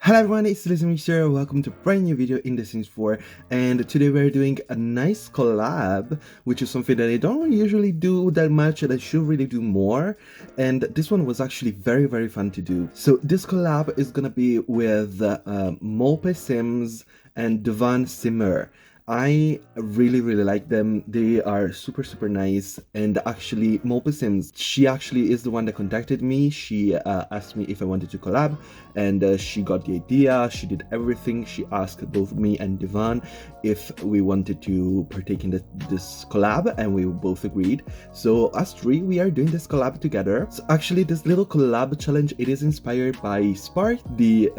Hello everyone, it's DivanTheSimmer here. Welcome to a brand new video in The Sims 4, and today we're doing a nice collab, which is something that I don't usually do that much and I should really do more, and this one was actually very fun to do. So this collab is gonna be with Molpe Sims and DivanTheSimmer. I really like them. They are super nice, and actually Molpe Sims, she actually is the one that contacted me. She asked me if I wanted to collab, and she got the idea. She did everything. She asked both me and Divan if we wanted to partake in this collab, and we both agreed. So us three, we are doing this collab together. So actually this little collab challenge, it is inspired by Spark'd, the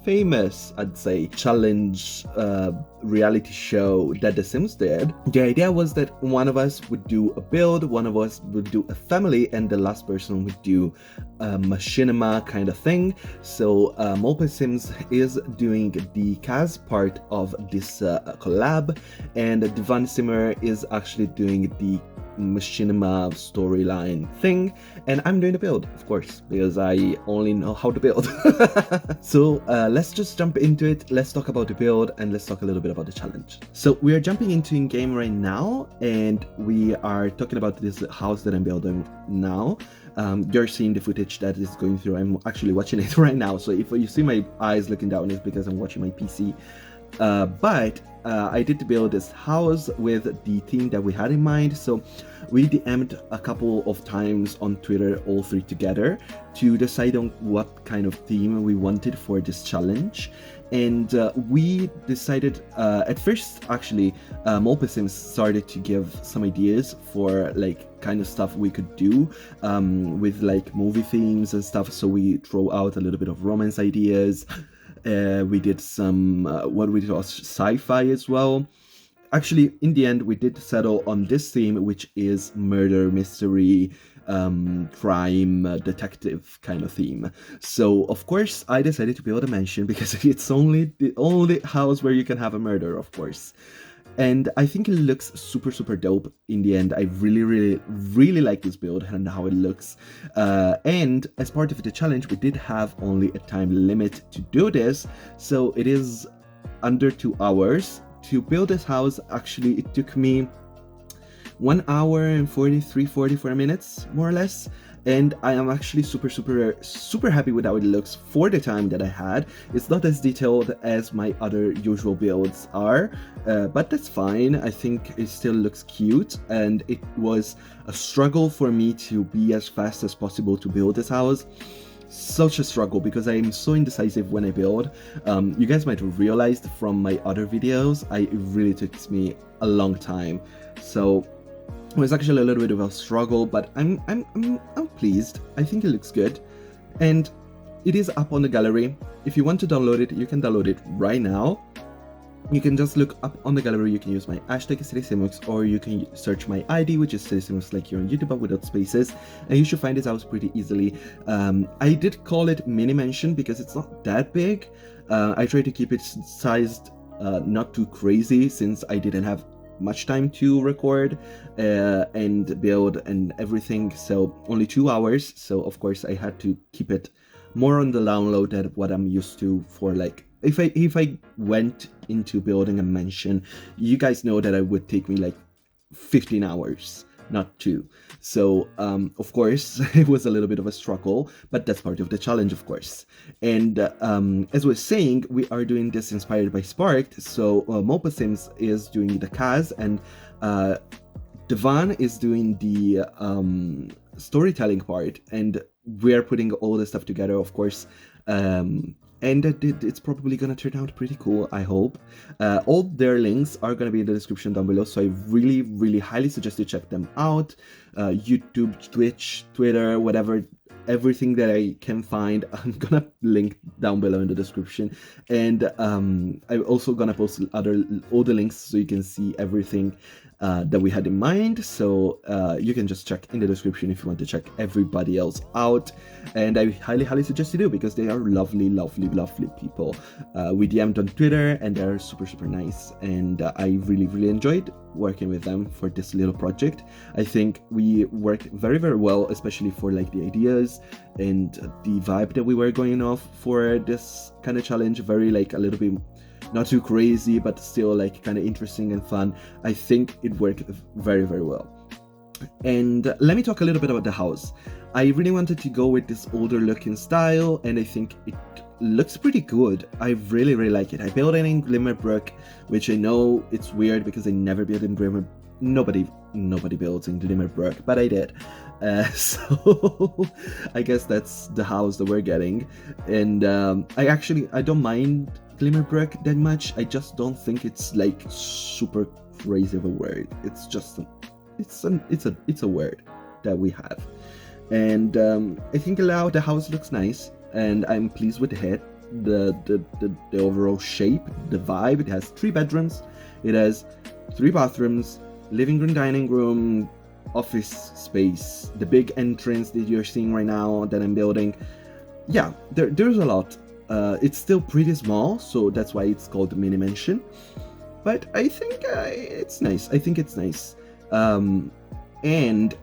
famous, I'd say, challenge reality show that The Sims did. The idea was that one of us would do a build, one of us would do a family, and the last person would do a machinima kind of thing. So Molpe Sims is doing the CAS part of this collab, and DivanTheSimmer is actually doing the machinima storyline thing, and I'm doing the build, of course, because I only know how to build. So let's just jump into it. Let's talk about the build and let's talk a little bit about the challenge. So we are jumping into in-game right now, and we are talking about this house that I'm building now. You're seeing the footage that is going through. I'm actually watching it right now, so if you see my eyes looking down, it's because I'm watching my PC. But I did build this house with the theme that we had in mind. So we DM'd a couple of times on Twitter, all three together, to decide on what kind of theme we wanted for this challenge. And we decided, at first actually, Molpe Sims started to give some ideas for like kind of stuff we could do with like movie themes and stuff. So we throw out a little bit of romance ideas. We did some what we call sci-fi as well. Actually, in the end, we did settle on this theme, which is murder, mystery, crime, detective kind of theme. So, of course, I decided to build a mansion because it's only the only house where you can have a murder, of course. And I think it looks super dope in the end. I really like this build and how it looks. And as part of the challenge, we did have only a time limit to do this. So it is under 2 hours. To build this house, actually, it took me 1 hour and 44 minutes, more or less. And I am actually super happy with how it looks for the time that I had. It's not as detailed as my other usual builds are, but that's fine. I think it still looks cute, and it was a struggle for me to be as fast as possible to build this house. Such a struggle because I am so indecisive when I build. You guys might have realized from my other videos, it really took me a long time. So it was actually a little bit of a struggle, but I'm pleased. I think it looks good, and it is up on the gallery. If you want to download it, you can download it right now. You can just look up on the gallery. You can use my hashtag Simmuz, or you can search my ID, which is Simmuz, like you're on YouTube, but without spaces, and you should find this house pretty easily. I did call it mini mansion because it's not that big. I tried to keep it sized not too crazy, since I didn't have much time to record and build and everything, so only 2 hours. So of course I had to keep it more on the download than what I'm used to for, like, if I went into building a mansion, you guys know that it would take me like 15 hours, not 2. So of course it was a little bit of a struggle, but that's part of the challenge, of course. And as I was saying, we are doing this inspired by Spark'd. So Molpe Sims is doing the CAS, and Divan is doing the storytelling part, and we're putting all the stuff together, of course. And it's probably gonna turn out pretty cool, I hope. All their links are gonna be in the description down below, so I really highly suggest you check them out. YouTube, Twitch, Twitter, whatever, everything that I can find, I'm gonna link down below in the description. And I'm also gonna post all the links so you can see everything. that we had in mind. So you can just check in the description if you want to check everybody else out. And I highly suggest you do, because they are lovely people. We DM'd on Twitter and they're super nice. And I really enjoyed working with them for this little project. I think we worked very well, especially for like the ideas and the vibe that we were going off for this kind of challenge. Very like a little bit not too crazy, but still like kind of interesting and fun. I think it worked very well. And let me talk a little bit about the house. I really wanted to go with this older looking style, and I think it looks pretty good. I really like it. I built it in Glimmerbrook, which I know it's weird because I never built in Glimmer. Nobody builds in Glimmerbrook, but I did. So I guess that's the house that we're getting. And I don't mind Glimmerbrook that much. I just don't think it's like super crazy of a word. It's just it's a word that we have. And I think the house looks nice, and I'm pleased with it. The overall shape, the vibe. It has 3 bedrooms, it has 3 bathrooms, living room, dining room, office space, the big entrance that you're seeing right now that I'm building. Yeah, there's a lot. It's still pretty small, so that's why it's called the mini mansion. But I think it's nice. I think it's nice. And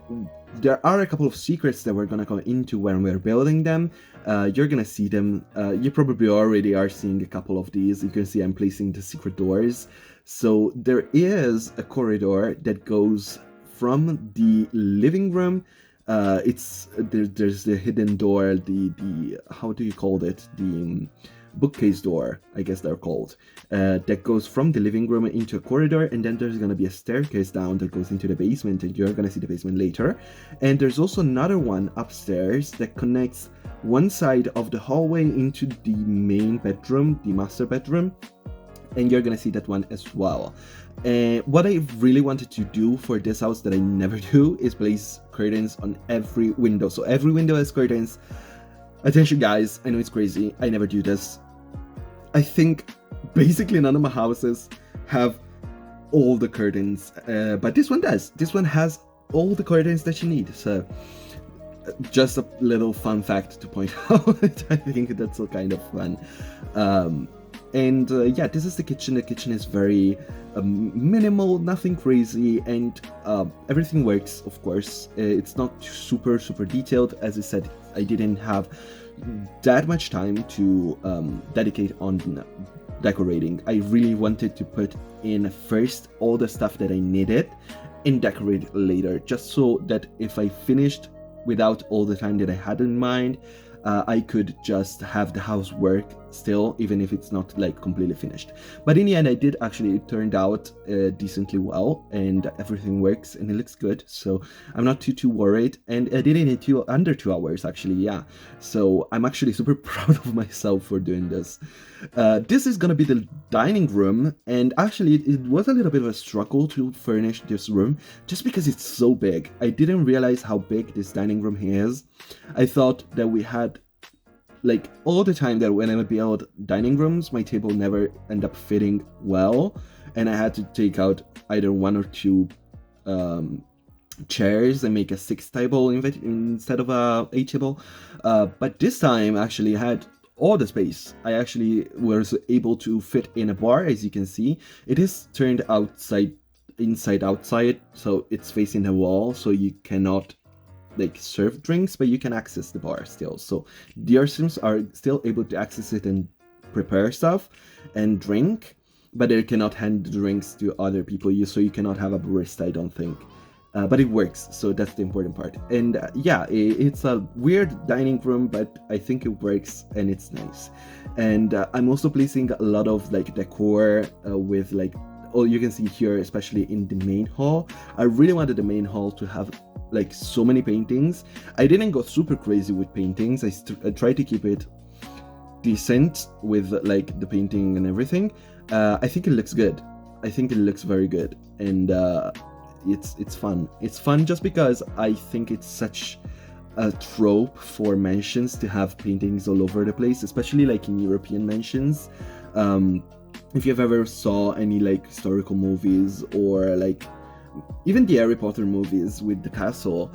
there are a couple of secrets that we're gonna go into when we're building them. You're gonna see them. You probably already are seeing a couple of these. You can see I'm placing the secret doors. So there is a corridor that goes from the living room. There's the hidden door, the how do you call it? The bookcase door, I guess they're called, that goes from the living room into a corridor, and then there's gonna be a staircase down that goes into the basement, and you're gonna see the basement later. And there's also another one upstairs that connects one side of the hallway into the main bedroom, the master bedroom, and you're gonna see that one as well. And what I really wanted to do for this house that I never do is place curtains on every window. So every window has curtains. Attention guys, I know it's crazy, I never do this. I think basically none of my houses have all the curtains, but this one does. This one has all the curtains that you need. So just a little fun fact to point out. I think that's kind of fun. Yeah, this is the kitchen. The kitchen is very minimal, nothing crazy, and everything works, of course. It's not super detailed. As I said, I didn't have that much time to dedicate on decorating. I really wanted to put in first all the stuff that I needed and decorate later, just so that if I finished without all the time that I had in mind, I could just have the house work still, even if it's not like completely finished. But in the end, I did actually, it turned out decently well, and everything works and it looks good. So I'm not too worried, and I did it in under 2 hours actually. Yeah, so I'm actually super proud of myself for doing this. This is gonna be the dining room, and actually it was a little bit of a struggle to furnish this room just because it's so big. I didn't realize how big this dining room is. I thought that we had, like, all the time that when I build dining rooms, my table never end up fitting well, and I had to take out either 1 or 2 chairs and make a 6 table instead of a 8 table. But this time actually I had all the space. I actually was able to fit in a bar. As you can see, it is turned inside outside, so it's facing the wall, so you cannot like serve drinks, but you can access the bar still. So the Sims are still able to access it and prepare stuff and drink, but they cannot hand the drinks to other people. So you cannot have a barista, I don't think. But it works, so that's the important part. And yeah, it's a weird dining room, but I think it works and it's nice. And I'm also placing a lot of like decor with like, all you can see here, especially in the main hall. I really wanted the main hall to have like so many paintings. I didn't go super crazy with paintings. I tried to keep it decent with like the painting and everything. I think it looks good. I think it looks very good, and it's fun. It's fun just because I think it's such a trope for mansions to have paintings all over the place, especially like in European mansions. If you've ever saw any like historical movies or like even the Harry Potter movies with the castle,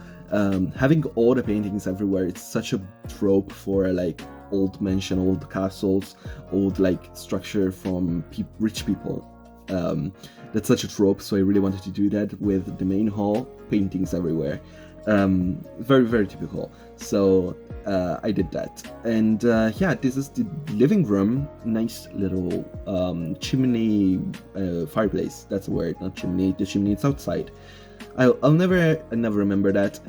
having all the paintings everywhere, it's such a trope for like old mansion, old castles, old like structure from rich people. That's such a trope, so I really wanted to do that with the main hall, paintings everywhere. Very, very typical. So I did that. And yeah, this is the living room. Nice little chimney, fireplace. That's the word, not chimney. The chimney is outside. I'll never remember that.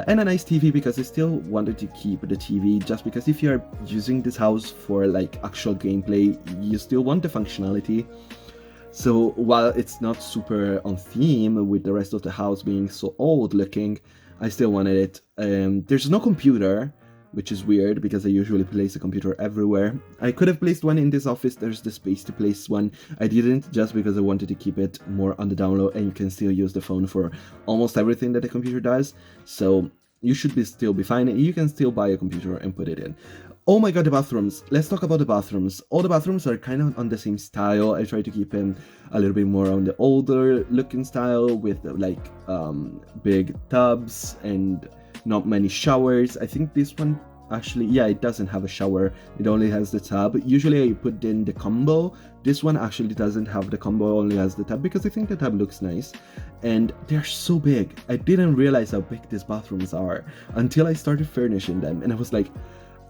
And a nice TV, because I still wanted to keep the TV, just because if you're using this house for like actual gameplay, you still want the functionality. So while it's not super on theme with the rest of the house being so old looking, I still wanted it. There's no computer, which is weird because I usually place a computer everywhere. I could have placed one in this office, there's the space to place one. I didn't, just because I wanted to keep it more on the download, and you can still use the phone for almost everything that the computer does. So you should still be fine. You can still buy a computer and put it in. Oh my god, the bathrooms. Let's talk about the bathrooms. All the bathrooms are kind of on the same style. I try to keep them a little bit more on the older looking style, with like big tubs and not many showers. I think this one actually, yeah, it doesn't have a shower. It only has the tub. Usually I put in the combo. This one actually doesn't have the combo, only has the tub, because I think the tub looks nice. And they're so big. I didn't realize how big these bathrooms are until I started furnishing them, and I was like,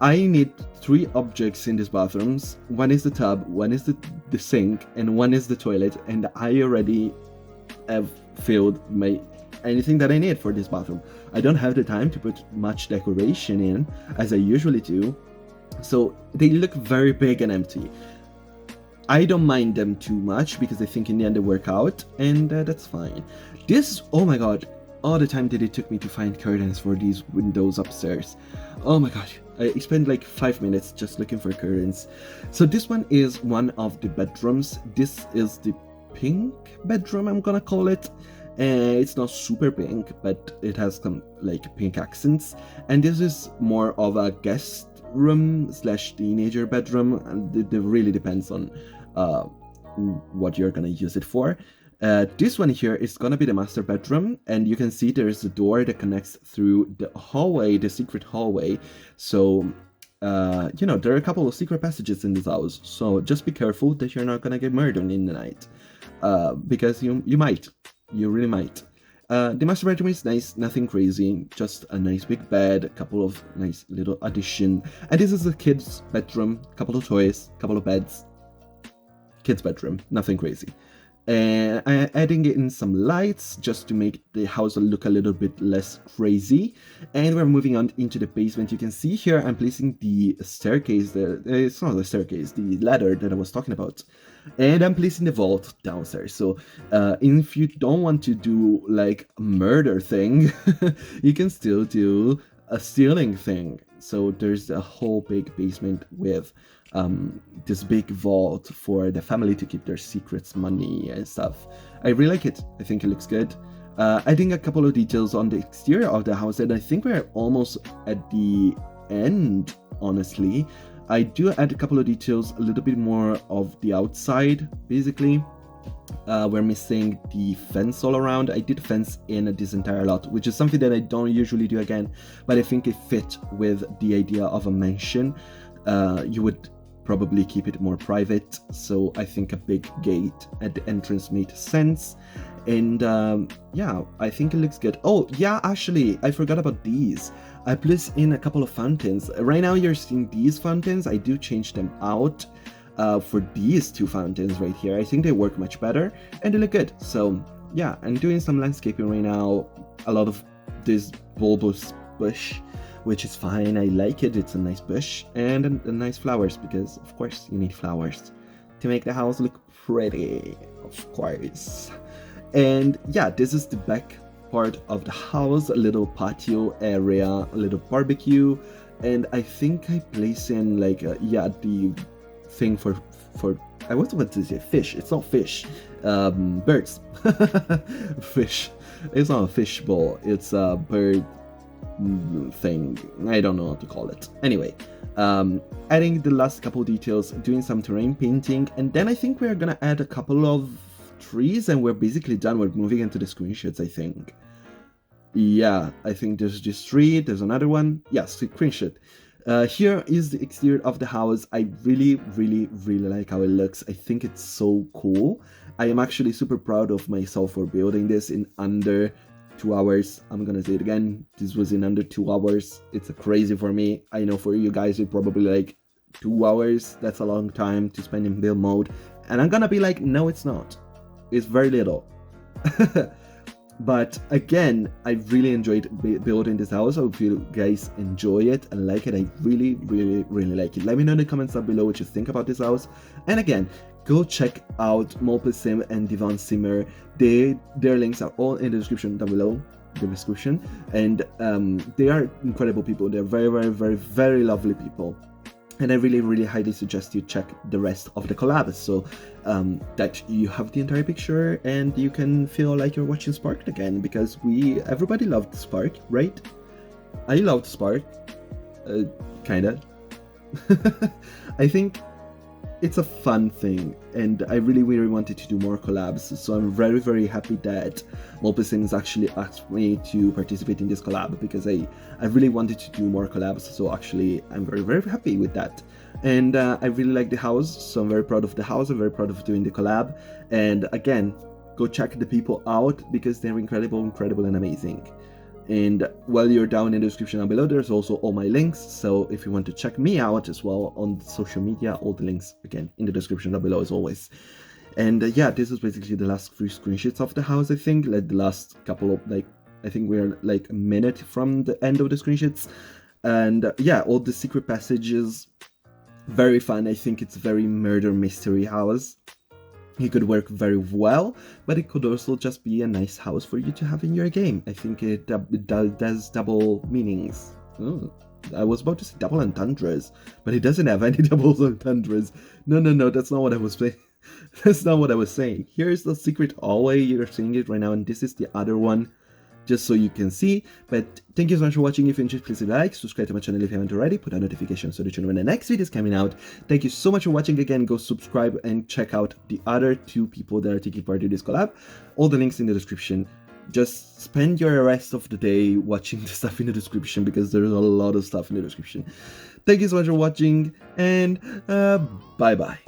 I need 3 objects in these bathrooms. One is the tub, one is the sink, and one is the toilet, and I already have filled anything that I need for this bathroom. I don't have the time to put much decoration in, as I usually do, so they look very big and empty. I don't mind them too much, because I think in the end they work out, and that's fine. This, oh my god, all the time that it took me to find curtains for these windows upstairs. Oh my god, I spent like 5 minutes just looking for curtains. So this one is one of the bedrooms. This is the pink bedroom, I'm gonna call it. It's not super pink, but it has some like pink accents. And this is more of a guest room / teenager bedroom, and it really depends on what you're gonna use it for. This one here is gonna be the master bedroom, and you can see there's a door that connects through the hallway, the secret hallway. So, you know, there are a couple of secret passages in this house, so just be careful that you're not gonna get murdered in the night, because you might, you really might. The master bedroom is nice, nothing crazy, just a nice big bed, a couple of nice little addition. And this is a kid's bedroom, couple of toys, couple of beds. Kid's bedroom, nothing crazy. And I'm adding in some lights just to make the house look a little bit less crazy. And we're moving on into the basement. You can see here I'm placing the staircase, it's not the staircase, the ladder that I was talking about. And I'm placing the vault downstairs. So if you don't want to do like a murder thing, you can still do a stealing thing. So there's a whole big basement with this big vault for the family to keep their secrets, money and stuff. I really like it. I think it looks good. Adding a couple of details on the exterior of the house, and I think we're almost at the end, honestly. I do add a couple of details, a little bit more of the outside, basically. We're missing the fence all around. I did fence in this entire lot, which is something that I don't usually do again, but I think it fit with the idea of a mansion. You would probably keep it more private, so I think a big gate at the entrance made sense. And yeah, I think it looks good. Oh yeah, actually I forgot about these. I placed in a couple of fountains. Right now you're seeing these fountains. I do change them out for these 2 fountains right here. I think they work much better and they look good. So yeah, I'm doing some landscaping right now. A lot of this bulbous bush, which is fine. I like it. It's a nice bush and a nice flowers, because of course you need flowers to make the house look pretty, of course. And yeah, this is the back part of the house, a little patio area, a little barbecue, and I think I place in like yeah, the thing for I was about to say fish. It's not fish. Birds. Fish. It's not a fish bowl. It's a bird thing. I don't know what to call it. Anyway, adding the last couple details, doing some terrain painting, and then I think we're gonna add a couple of trees and we're basically done. We're moving into the screenshots, I think. Yeah, I think there's just three. There's another one. Yes, screenshot. Here is the exterior of the house. I really like how it looks. I think it's so cool. I am actually super proud of myself for building this in under 2 hours. I'm gonna say it again. This was in under 2 hours. It's crazy for me. I know for you guys, it's probably like 2 hours. That's a long time to spend in build mode. And I'm gonna be like, no, it's not. It's very little. But again, I really enjoyed building this house. I hope you guys enjoy it and like it. I really like it. Let me know in the comments down below what you think about this house. And again, go check out Molpe Sims and DivanSimmer. Their links are all in the description down below. The description. And they are incredible people. They're very lovely people. And I really highly suggest you check the rest of the collabs so that you have the entire picture and you can feel like you're watching Spark'd again, because everybody loved Spark, right? I loved Spark, kinda. I think it's a fun thing, and I really wanted to do more collabs, so I'm very happy that Molpe Sims actually asked me to participate in this collab, because I really wanted to do more collabs, so actually I'm very happy with that. And I really like the house, so I'm very proud of the house. I'm very proud of doing the collab, and again, go check the people out because they're incredible and amazing. And while you're down in the description down below, there's also all my links, so if you want to check me out as well on social media, all the links again in the description down below as always. And yeah, this is basically the last 3 screenshots of the house. I think like the last couple of I think we're like a minute from the end of the screenshots. And yeah, all the secret passages, very fun. I think it's very murder mystery house. It could work very well, but it could also just be a nice house for you to have in your game. I think it does double meanings. Oh, I was about to say double entendres, but it doesn't have any double entendres. No, that's not what I was saying. That's not what I was saying. Here's the secret hallway. You're seeing it right now, and this is the other one, just so you can see. But thank you so much for watching. If you enjoyed, please leave a like, subscribe to my channel if you haven't already, put on notifications so that you know when the next video is coming out. Thank you so much for watching. Again, go subscribe and check out the other 2 people that are taking part in this collab. All the links in the description. Just spend your rest of the day watching the stuff in the description, because there's a lot of stuff in the description. Thank you so much for watching, and bye bye.